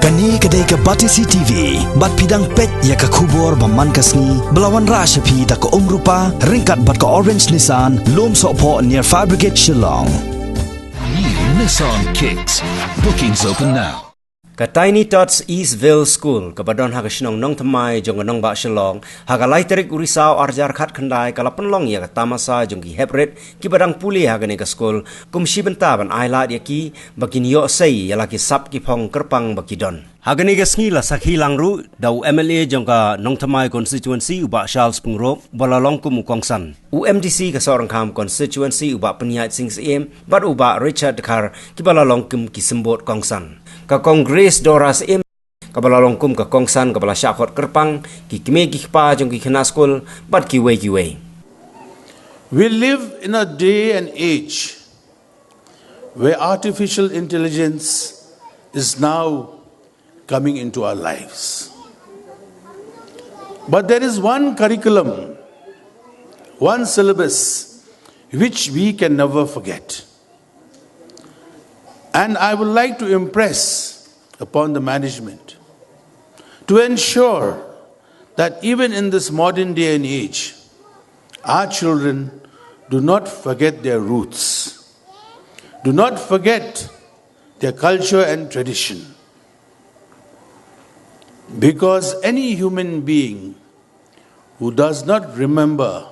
Kani kadai ka Batisi TV, bat pidang pet ya ka kubor baman kasni, belawan rasha pi da ka umrupa, ringkat bat ka Orange Nissan, lom sokpo near Fire Brigade Shillong. New Nissan Kicks. Bookings open now. Ka Tiny Tots Eastville School kabadon haga shinong nong tamai jong nong ba shilong haga laiterik urisau arjar khat khandai kala penlong ya ka tamasa jong ki hebret ki badang puli haga ne ka school kum shibenta ban ailat ya ki bakin yo sei ya laki sap ki phong kerpang bakidon haga ne ka sngi la sakhi langru dau MLA jong ka nong tamai constituency uba Charles Pungrop balalong kum kongsan UMDC ka sorang kam constituency uba Peniat Sing Siem bat uba Richard Kar ki balalong kum ki sembot kongsan ka Congress Doras im kabalalong kum ka kongsan kabala syakot kerpang ki kime ki pa jong ki khana school bat ki way. We live in a day and age where artificial intelligence is now coming into our lives. But there is one curriculum, one syllabus which we can never forget. And I would like to impress upon the management to ensure that even in this modern day and age, our children do not forget their roots, do not forget their culture and tradition. Because any human being who does not remember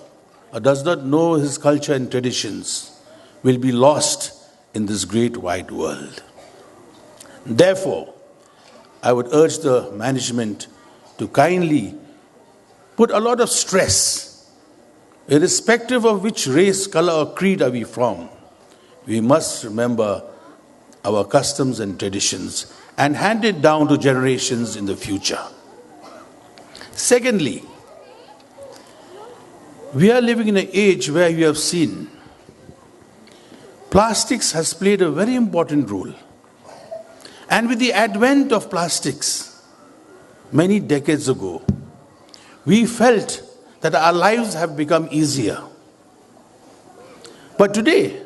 or does not know his culture and traditions will be lost in this great wide world. Therefore, I would urge the management to kindly put a lot of stress, irrespective of which race, color, or creed are we from. We must remember our customs and traditions and hand it down to generations in the future. Secondly, we are living in an age where you have seen plastics has played a very important role. And with the advent of plastics, many decades ago, we felt that our lives have become easier. But today,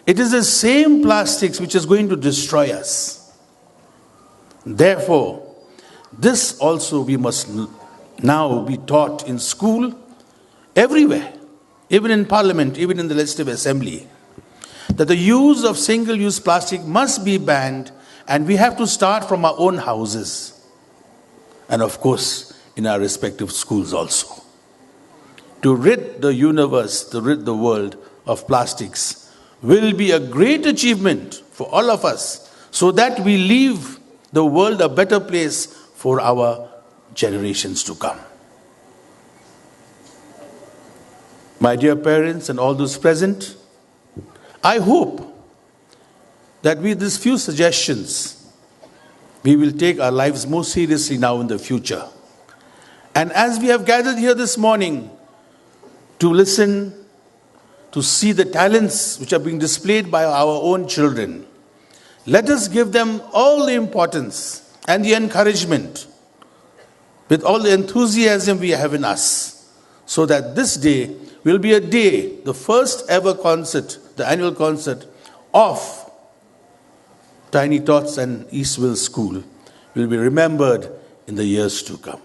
it is the same plastics which is going to destroy us. Therefore, this also we must now be taught in school, everywhere. Even in Parliament, even in the Legislative Assembly, that the use of single-use plastic must be banned, and we have to start from our own houses. And of course, in our respective schools also. To rid the universe, to rid the world of plastics will be a great achievement for all of us, so that we leave the world a better place for our generations to come. My dear parents and all those present, I hope that with these few suggestions, we will take our lives more seriously now in the future. And as we have gathered here this morning to listen, to see the talents which are being displayed by our own children, let us give them all the importance and the encouragement with all the enthusiasm we have in us, so that this day will be a day, the first ever concert, the annual concert of Tiny Tots and Eastville School will be remembered in the years to come.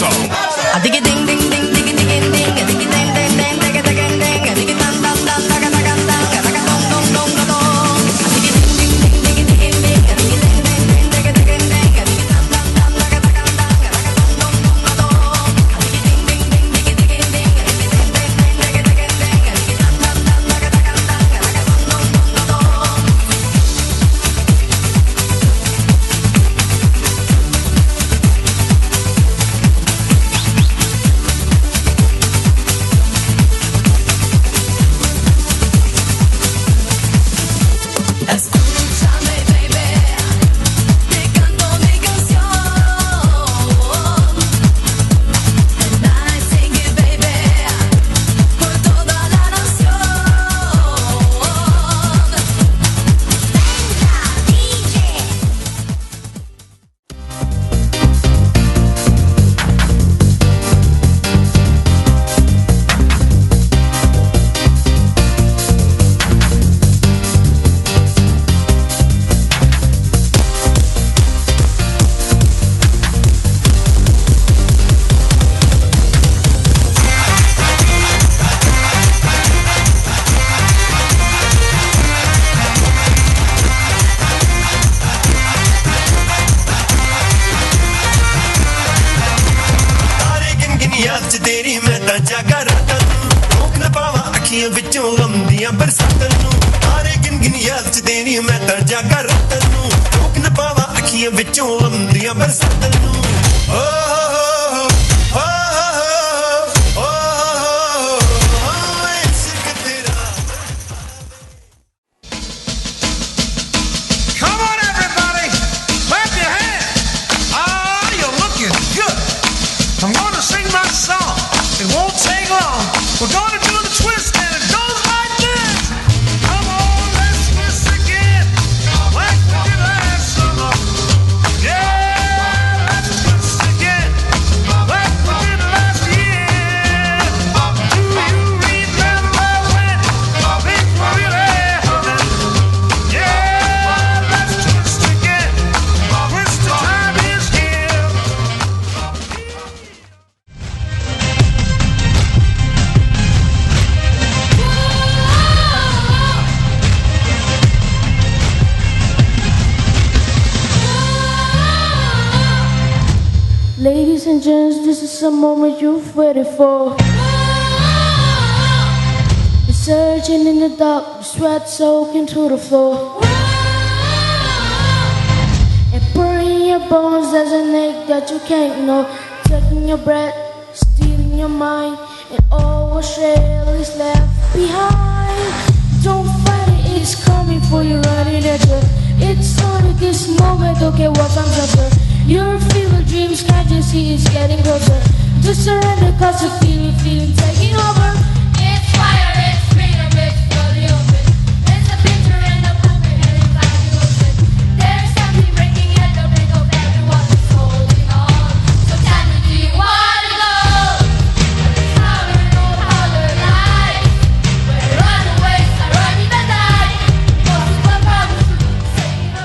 song. तेरी मैं ता जागा रातां रोक न पावा अखियां विचों गम दियां बरसातां नूं तारे गिन गिन याद च तेरी मैं ता जागा रातां रोक न पावा अखियां विचों गम दियां बरसातां नूं ओ We're gonna do the twist and it goes like this. Come on, let's twist again, like we did last summer. Yeah, let's twist again, like we did last year. Do you remember when things were really happening? Yeah, let's twist again. Twist the time is here. Ladies and gents, this is a moment you've waited for. You're searching in the dark, your sweat soaking to the floor. And burning your bones, there's an ache that you can't know. Taking your breath, stealing your mind, and all what's real is left behind. Don't fight it, it's coming for you, running at you. It's only this moment, okay, what comes after? Your fever dreams, can't you see it's getting closer? Just surrender, cause you feeling taking over. It's fire, it's freedom, it's fully open. It's a picture and a puppet heading like the ocean. There's something breaking at the brink of everyone is holding on. So tell me, do you wanna go? Louder, no harder life. Where runaways are running the night. Possible promise to say no.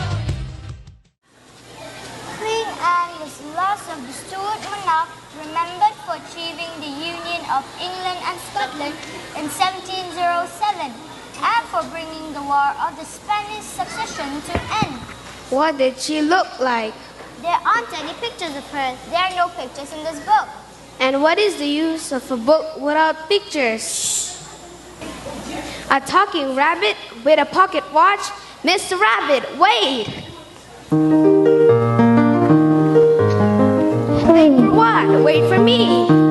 Queen Anne was the last of the Stuart monarchs remembered for achieving the union of England and Scotland in 1707 and for bringing the War of the Spanish Succession to an end. What did she look like? There aren't any pictures of her. There are no pictures in this book. And what is the use of a book without pictures? A talking rabbit with a pocket watch? Mr. Rabbit, wait! Wait for what? Wait for me.